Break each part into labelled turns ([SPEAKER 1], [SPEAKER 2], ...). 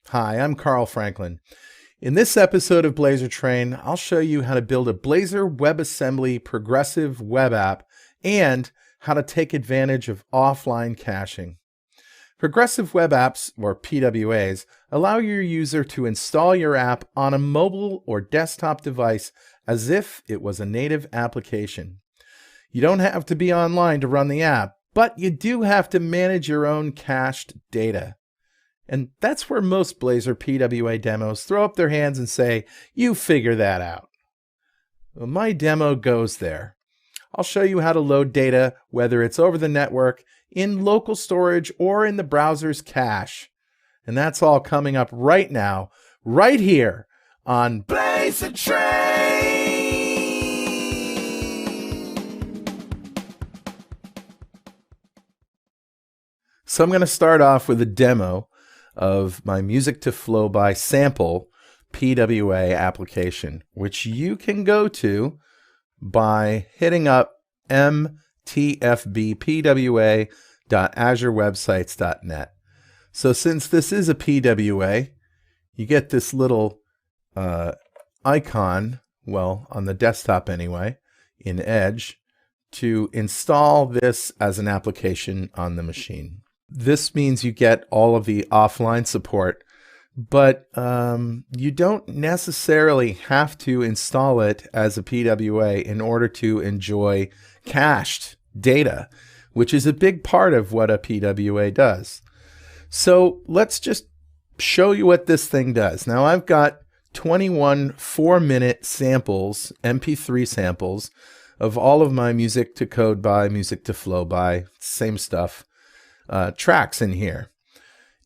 [SPEAKER 1] Hi, I'm Carl Franklin. In this episode of Blazor Train, I'll show you how to build a Blazor WebAssembly progressive web app and how to take advantage of offline caching. Progressive web apps, or PWAs, allow your user to install your app on a mobile or desktop device as if it was a native application. You don't have to be online to run the app, but you do have to manage your own cached data. And that's where most Blazor PWA demos throw up their hands and say, you figure that out. Well, my demo goes there. I'll show you how to load data, whether it's over the network, in local storage, or in the browser's cache. And that's all coming up right now, right here on Blazor Train. So I'm going to start off with a demo of my Music to Flow by sample PWA application, which you can go to by hitting up mtfbpwa.azurewebsites.net. So since this is a PWA, you get this little icon, well, on the desktop anyway, in Edge, to install this as an application on the machine. This means you get all of the offline support, but you don't necessarily have to install it as a PWA in order to enjoy cached data, which is a big part of what a PWA does. So let's just show you what this thing does. Now I've got 21 4-minute samples, MP3 samples, of all of my Music to Code by, Music to Flow by, same stuff. Tracks in here.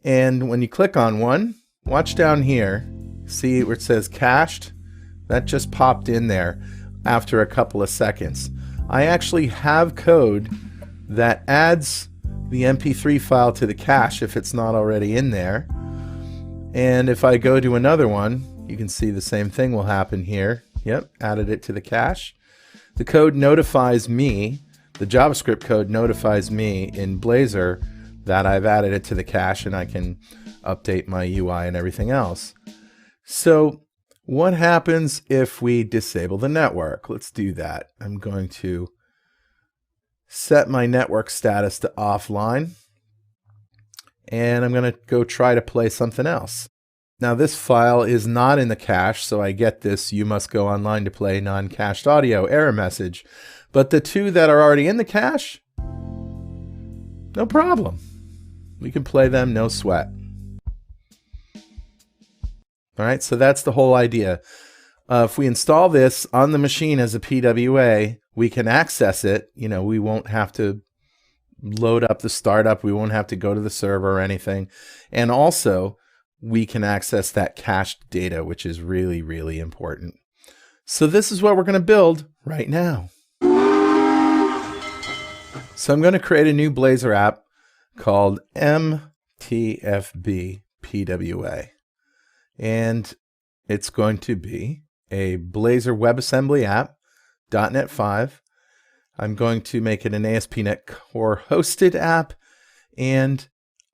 [SPEAKER 1] And when you click on one, watch down here, see where it says cached? That just popped in there after a couple of seconds. I actually have code that adds the MP3 file to the cache if it's not already in there. And if I go to another one, you can see the same thing will happen here. Yep, added it to the cache. The code notifies me, the JavaScript code notifies me in Blazor that I've added it to the cache, and I can update my UI and everything else. So what happens if we disable the network? Let's do that. I'm going to set my network status to offline, and I'm going to go try to play something else. Now this file is not in the cache, so I get this "you must go online to play non-cached audio" error message. But the two that are already in the cache, no problem. We can play them, no sweat. All right, so that's the whole idea. If we install this on the machine as a PWA, we can access it. You know, we won't have to load up the startup. We won't have to go to the server or anything. And also, we can access that cached data, which is really, really important. So this is what we're going to build right now. So I'm going to create a new Blazor app called mtfb PWA. And it's going to be a Blazor WebAssembly app, .NET 5. I'm going to make it an ASP.NET Core hosted app, and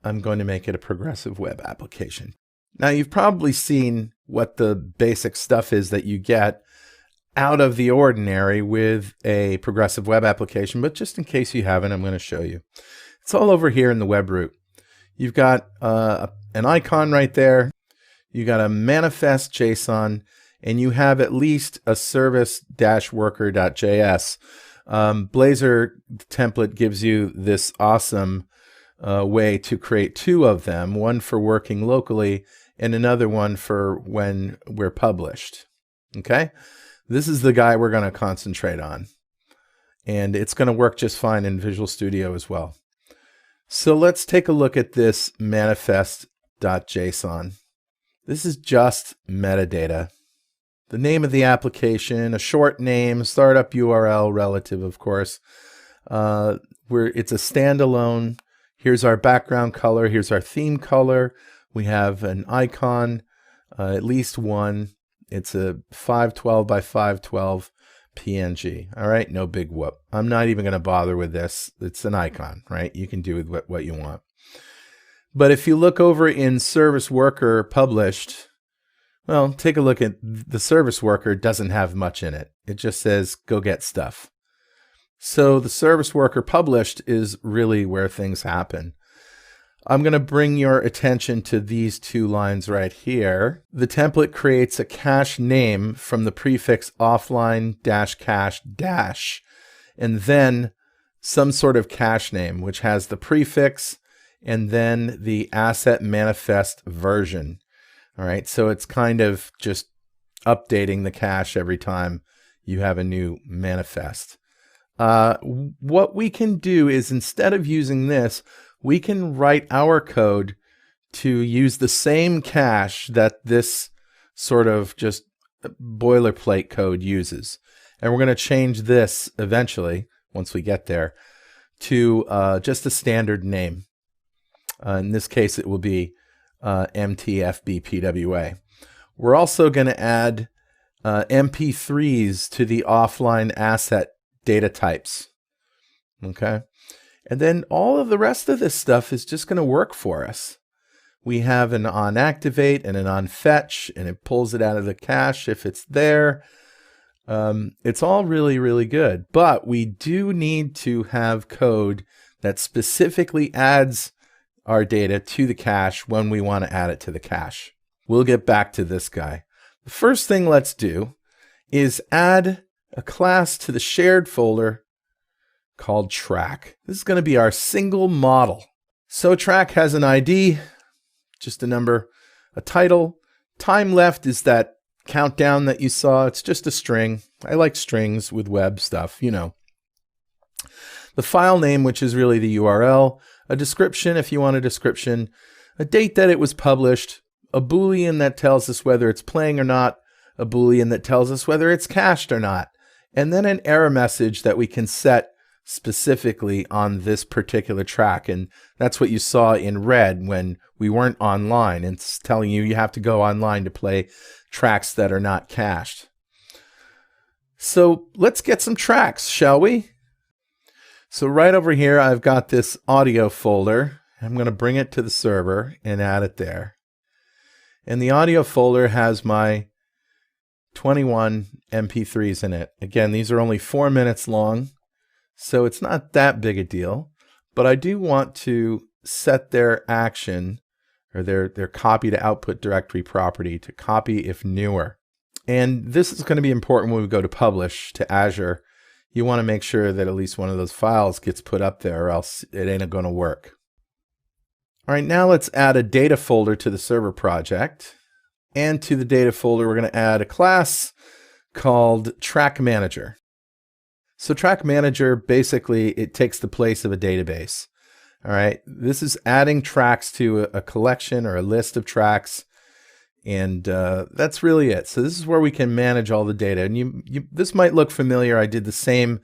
[SPEAKER 1] I'm going to make it a progressive web application. Now you've probably seen what the basic stuff is that you get out of the ordinary with a progressive web application, but just in case you haven't, I'm going to show you. It's all over here in the web root. You've got an icon right there. You got a manifest JSON, and you have at least a service-worker.js. Blazor template gives you this awesome way to create two of them, one for working locally and another one for when we're published. Okay? This is the guy we're going to concentrate on. And it's going to work just fine in Visual Studio as well. So let's take a look at this manifest.json. This is just metadata. The name of the application, a short name, startup URL, relative, of course. It's a standalone. Here's our background color. Here's our theme color. We have an icon, at least one. It's a 512 by 512 PNG. All right, no big whoop. I'm not even going to bother with this. It's an icon, right? You can do with what you want. But if you look over in service worker published, well, take a look at the service worker. Doesn't have much in it. It just says go get stuff. So the service worker published is really where things happen. I'm going to bring your attention to these two lines right here. The template creates a cache name from the prefix offline dash cache dash, and then some sort of cache name, which has the prefix and then the asset manifest version. All right, so it's kind of just updating the cache every time you have a new manifest. What we can do is, instead of using this, we can write our code to use the same cache that this sort of just boilerplate code uses. And we're going to change this eventually, once we get there, to just a standard name. In this case, it will be MTFB PWA. We're also going to add MP3s to the offline asset data types. Okay. And then all of the rest of this stuff is just going to work for us. We have an onActivate and an onFetch, and it pulls it out of the cache if it's there. It's all really, really good. But we do need to have code that specifically adds our data to the cache when we want to add it to the cache. We'll get back to this guy. The first thing let's do is add a class to the shared folder called track. This is going to be our single model. So track has an ID, just a number, a title. Time left is that countdown that you saw. It's just a string. I like strings with web stuff, you know. The file name, which is really the URL, a description if you want a description, a date that it was published, a Boolean that tells us whether it's playing or not, a Boolean that tells us whether it's cached or not, and then an error message that we can set specifically on this particular track. And that's what you saw in red when we weren't online. It's telling you you have to go online to play tracks that are not cached. So let's get some tracks, shall we? So right over here, I've got this audio folder. I'm going to bring it to the server and add it there. And the audio folder has my 21 MP3s in it. Again, these are only 4 minutes long, so it's not that big a deal, but I do want to set their action, or their copy to output directory property, to copy if newer. And this is going to be important when we go to publish to Azure. You want to make sure that at least one of those files gets put up there, or else it ain't going to work. All right, now let's add a data folder to the server project. And to the data folder, we're going to add a class called Track Manager. So Track Manager, basically, it takes the place of a database. All right, this is adding tracks to a collection or a list of tracks, and that's really it. So this is where we can manage all the data. And this might look familiar. I did the same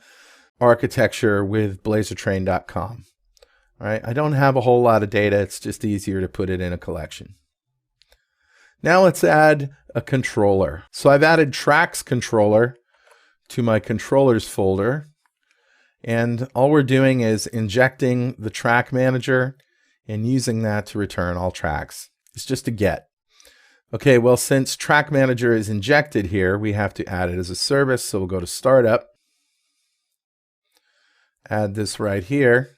[SPEAKER 1] architecture with blazortrain.com. All right, I don't have a whole lot of data. It's just easier to put it in a collection. Now let's add a controller. So I've added tracks controller to my controllers folder. And all we're doing is injecting the track manager and using that to return all tracks. It's just a get. Okay, well, since track manager is injected here, we have to add it as a service. So we'll go to startup, add this right here.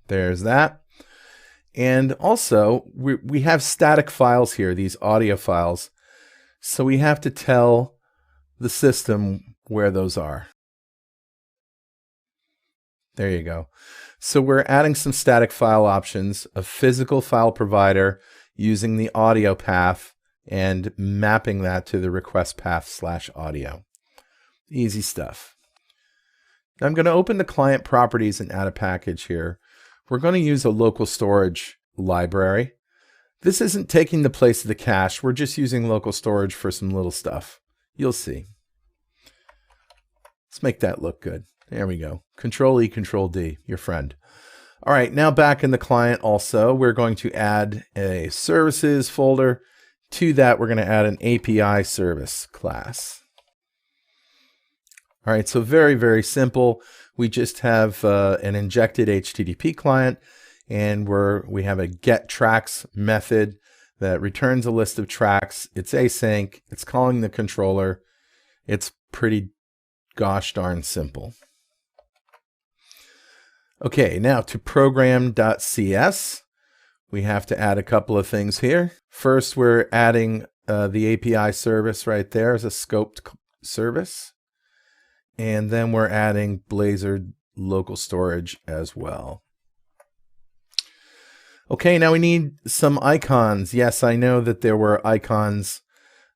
[SPEAKER 1] There's that. And also, we have static files here, these audio files. So we have to tell the system where those are. There you go. So we're adding some static file options, a physical file provider using the audio path and mapping that to the request path /audio. Easy stuff. Now I'm going to open the client properties and add a package here. We're going to use a local storage library. This isn't taking the place of the cache. We're just using local storage for some little stuff. You'll see. Let's make that look good. There we go. Control E, Control D, your friend. All right, now back in the client also, we're going to add a services folder. To that, we're going to add an API service class. All right, so very, very simple. We just have an injected HTTP client, and we have a get tracks method that returns a list of tracks. It's async. It's calling the controller. It's pretty gosh darn simple. Okay, now to program.cs, we have to add a couple of things here. First, we're adding the API service right there as a scoped service. And then we're adding Blazor local storage as well. Okay, now we need some icons. Yes, I know that there were icons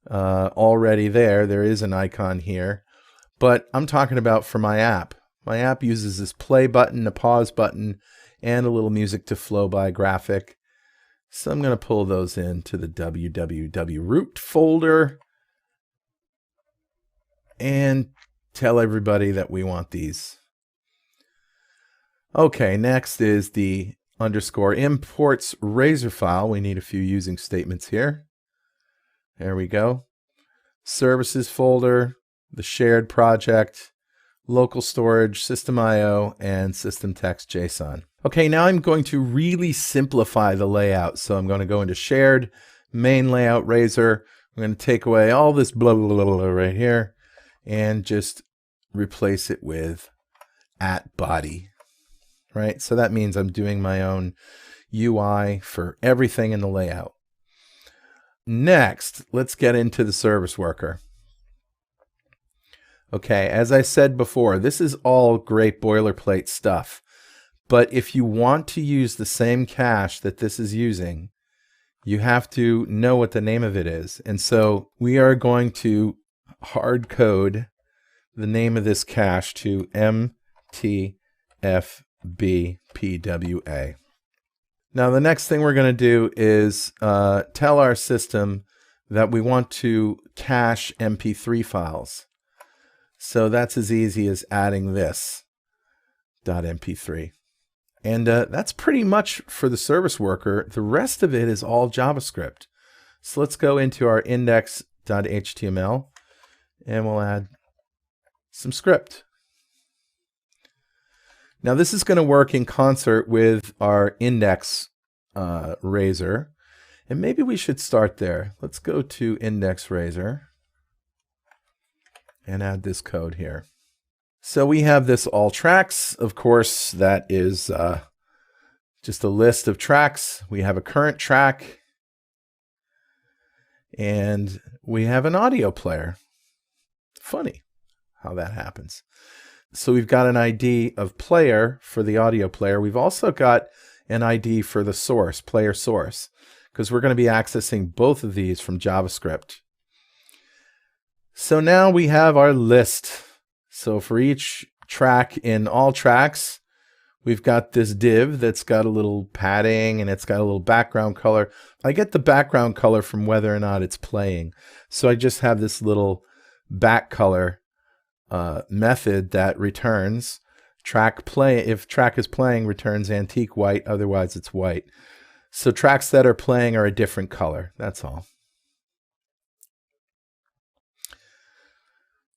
[SPEAKER 1] already there. There is an icon here. But I'm talking about for my app. My app uses this play button, a pause button, and a little music to flow by graphic. So I'm going to pull those into the www root folder and tell everybody that we want these. Okay, next is the underscore imports Razor file. We need a few using statements here. There we go. Services folder, the shared project, local storage, system IO, and system text JSON. Okay, now I'm going to really simplify the layout. So I'm going to go into shared, main layout Razor. I'm going to take away all this blah, blah, blah, blah right here and just replace it with @body, right? So that means I'm doing my own UI for everything in the layout. Next, let's get into the service worker. Okay, as I said before, this is all great boilerplate stuff. But if you want to use the same cache that this is using, you have to know what the name of it is. And so we are going to hard code the name of this cache to MTFB-PWA. Now the next thing we're going to do is tell our system that we want to cache MP3 files. So that's as easy as adding this .mp3. And that's pretty much for the service worker. The rest of it is all JavaScript. So let's go into our index.html and we'll add some script. Now this is going to work in concert with our index Razor. And maybe we should start there. Let's go to index Razor and add this code here. So we have this all tracks. Of course, that is just a list of tracks. We have a current track and we have an audio player. Funny how that happens. So we've got an ID of player for the audio player. We've also got an ID for the source, player source, because we're going to be accessing both of these from JavaScript. So now we have our list. So for each track in all tracks, we've got this div that's got a little padding and it's got a little background color. I get the background color from whether or not it's playing. So I just have this little back color method that returns track play. If track is playing, returns antique white, otherwise it's white. So tracks that are playing are a different color. That's all.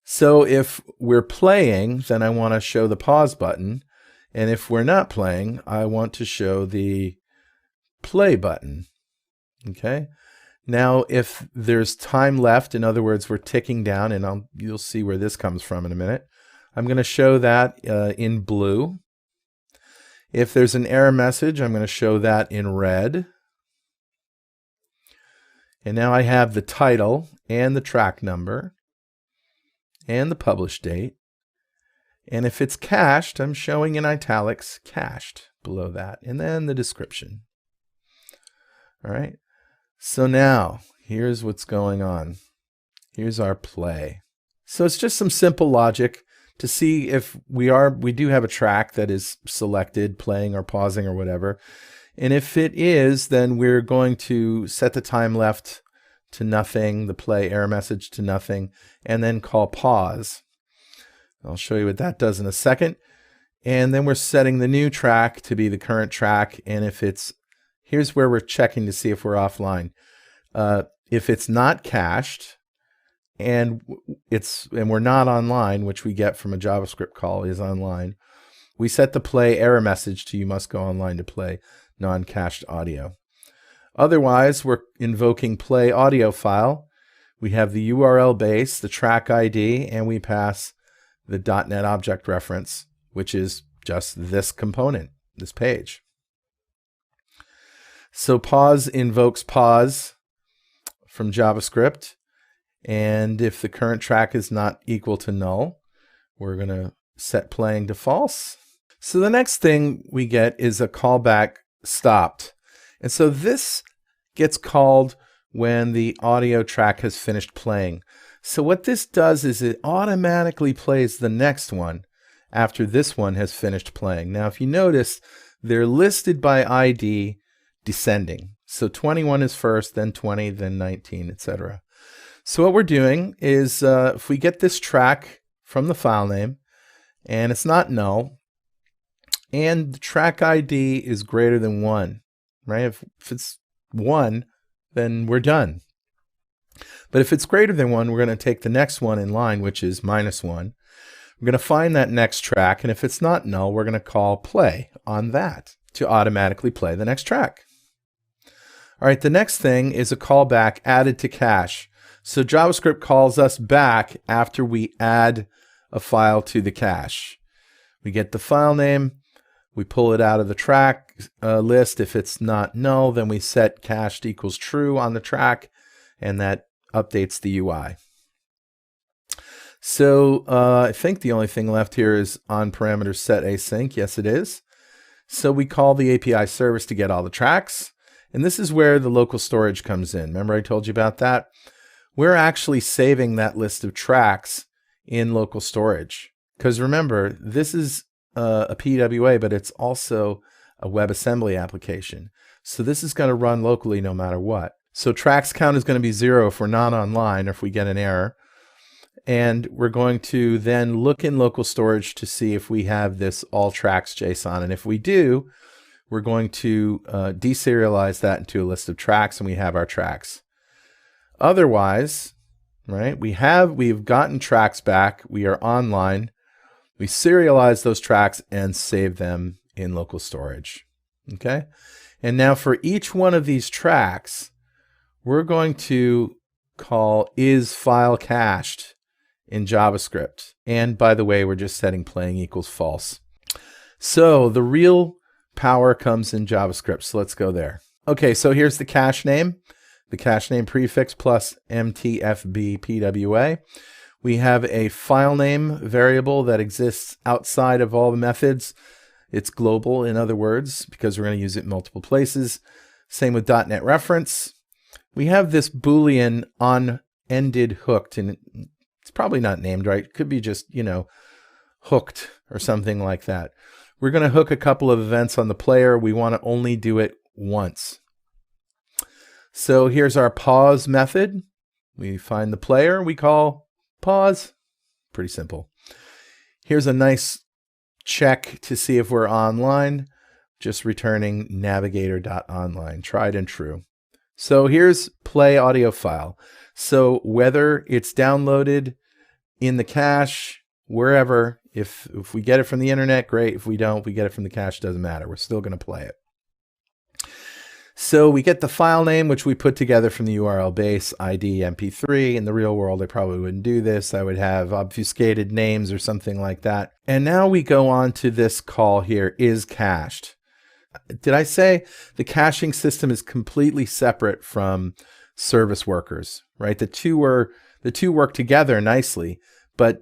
[SPEAKER 1] So if we're playing, then I want to show the pause button. And if we're not playing, I want to show the play button. Okay. Now, if there's time left, in other words, we're ticking down, and you'll see where this comes from in a minute. I'm going to show that in blue. If there's an error message, I'm going to show that in red. And now I have the title and the track number and the publish date. And if it's cached, I'm showing in italics cached below that, and then the description. All right. So now here's what's going on. Here's our play. So it's just some simple logic to see if we do have a track that is selected, playing or pausing or whatever. And if it is, then we're going to set the time left to nothing, the play error message to nothing, and then call pause. I'll show you what that does in a second. And then we're setting the new track to be the current track. And if it's, here's where we're checking to see if we're offline. If it's not cached and we're not online, which we get from a JavaScript call is online, we set the play error message to you must go online to play non-cached audio. Otherwise, we're invoking play audio file. We have the URL base, the track ID, and we pass the .NET object reference, which is just this component, this page. So pause invokes pause from JavaScript. And if the current track is not equal to null, we're going to set playing to false. So the next thing we get is a callback stopped. And so this gets called when the audio track has finished playing. So what this does is it automatically plays the next one after this one has finished playing. Now, if you notice, they're listed by ID descending. So 21 is first, then 20, then 19, etc. So what we're doing is if we get this track from the file name and it's not null and the track ID is greater than 1, right? If it's 1, then we're done. But if it's greater than 1, we're going to take the next one in line, which is -1. We're going to find that next track, and if it's not null, we're going to call play on that to automatically play the next track. All right, the next thing is a callback added to cache. So JavaScript calls us back after we add a file to the cache. We get the file name, we pull it out of the track list. If it's not null, then we set cached equals true on the track, and that updates the UI. So I think the only thing left here is on parameter set async. Yes, it is. So we call the API service to get all the tracks. And this is where the local storage comes in. Remember I told you about that? We're actually saving that list of tracks in local storage. Because remember, this is a PWA, but it's also a WebAssembly application. So this is going to run locally no matter what. So tracks count is going to be 0 if we're not online or if we get an error. And we're going to then look in local storage to see if we have this all tracks JSON. And if we do, we're going to deserialize that into a list of tracks, and we have our tracks. Otherwise, right, we've gotten tracks back. We are online. We serialize those tracks and save them in local storage. Okay? And now for each one of these tracks, we're going to call isFileCached in JavaScript. And by the way, we're just setting playing equals false. So the real power comes in JavaScript. So let's go there. Okay, so here's the cache name prefix plus mtfb PWA. We have a file name variable that exists outside of all the methods. It's global, in other words, because we're going to use it in multiple places. Same with .NET reference. We have this Boolean on ended hooked, and it's probably not named right. It could be just, hooked or something like that. We're going to hook a couple of events on the player. We want to only do it once. So here's our pause method. We find the player, we call pause. Pretty simple. Here's a nice check to see if we're online. Just returning navigator.online, tried and true. So here's play audio file. So whether it's downloaded in the cache, wherever, if we get it from the internet, great. If we don't, we get it from the cache, doesn't matter. We're still going to play it. So we get the file name, which we put together from the URL base, ID, MP3. In the real world, I probably wouldn't do this. I would have obfuscated names or something like that. And now we go on to this call here, isCached. Did I say the caching system is completely separate from service workers, right? The two work together nicely, but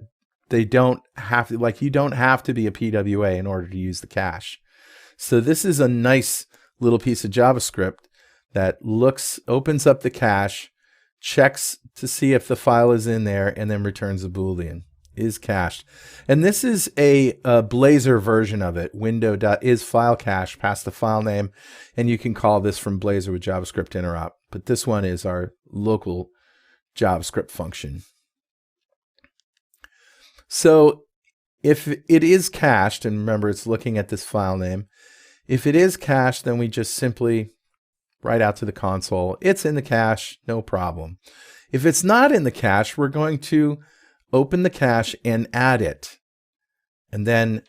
[SPEAKER 1] they don't have to, you don't have to be a PWA in order to use the cache. So this is a nice little piece of JavaScript that opens up the cache, checks to see if the file is in there, and then returns a Boolean, isCached. And this is a Blazor version of it, window.isFileCache, pass the file name, and you can call this from Blazor with JavaScript interop. But this one is our local JavaScript function. So if it is cached, and remember it's looking at this file name, if it is cached, then we just simply write out to the console, it's in the cache, no problem. If it's not in the cache, we're going to open the cache and add it. And then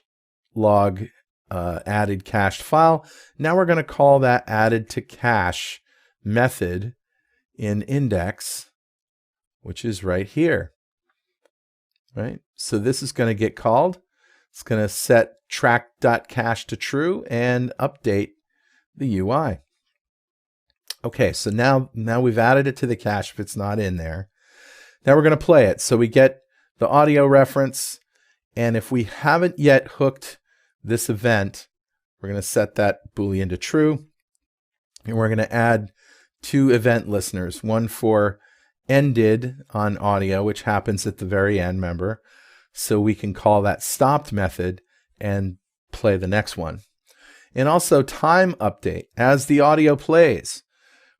[SPEAKER 1] log added cached file. Now we're going to call that added to cache method in index, which is right here. Right? So this is going to get called. It's going to set track.cache to true and update the UI. Okay, so now we've added it to the cache if it's not in there. Now we're going to play it. So we get the audio reference, and if we haven't yet hooked this event, we're going to set that Boolean to true, and we're going to add 2 event listeners, one for ended on audio, which happens at the very end, remember? So we can call that stopped method and play the next one. And also time update. As the audio plays,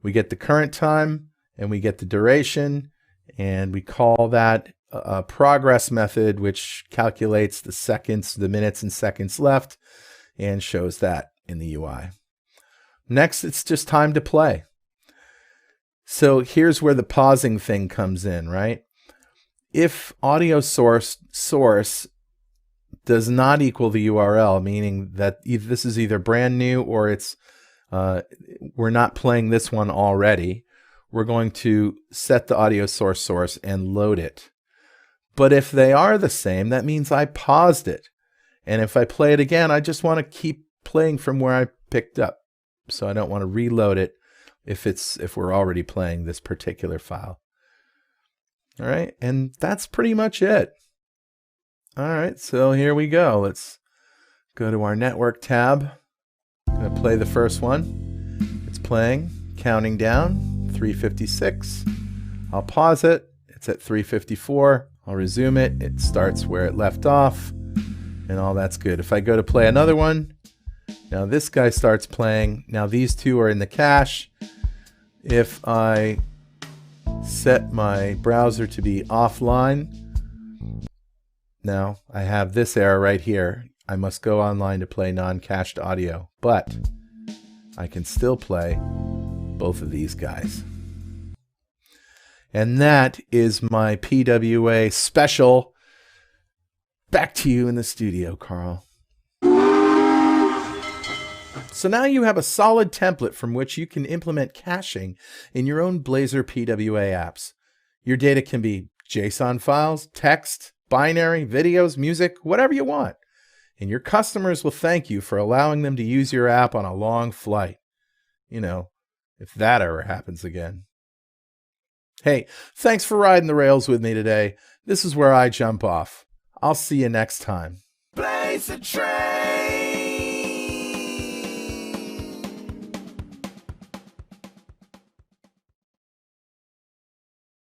[SPEAKER 1] we get the current time and we get the duration, and we call that a progress method, which calculates the seconds, the minutes and seconds left, and shows that in the UI. Next, it's just time to play. So here's where the pausing thing comes in, right? If audio source does not equal the URL, meaning that this is either brand new or it's we're not playing this one already, we're going to set the audio source and load it. But if they are the same, that means I paused it. And if I play it again, I just want to keep playing from where I picked up. So I don't want to reload it if we're already playing this particular file. All right, and that's pretty much it. All right, so here we go. Let's go to our network tab. I'm going to play the first one. It's playing, counting down, 356. I'll pause it. It's at 354. I'll resume it. It starts where it left off, and all that's good. If I go to play another one, now this guy starts playing. Now these 2 are in the cache. If I set my browser to be offline, now I have this error right here. I must go online to play non-cached audio, but I can still play both of these guys. And that is my PWA special. Back to you in the studio, Carl. So now you have a solid template from which you can implement caching in your own Blazor PWA apps. Your data can be JSON files, text, binary, videos, music, whatever you want. And your customers will thank you for allowing them to use your app on a long flight. You know, if that ever happens again. Hey, thanks for riding the rails with me today. This is where I jump off. I'll see you next time. Blaze a trail.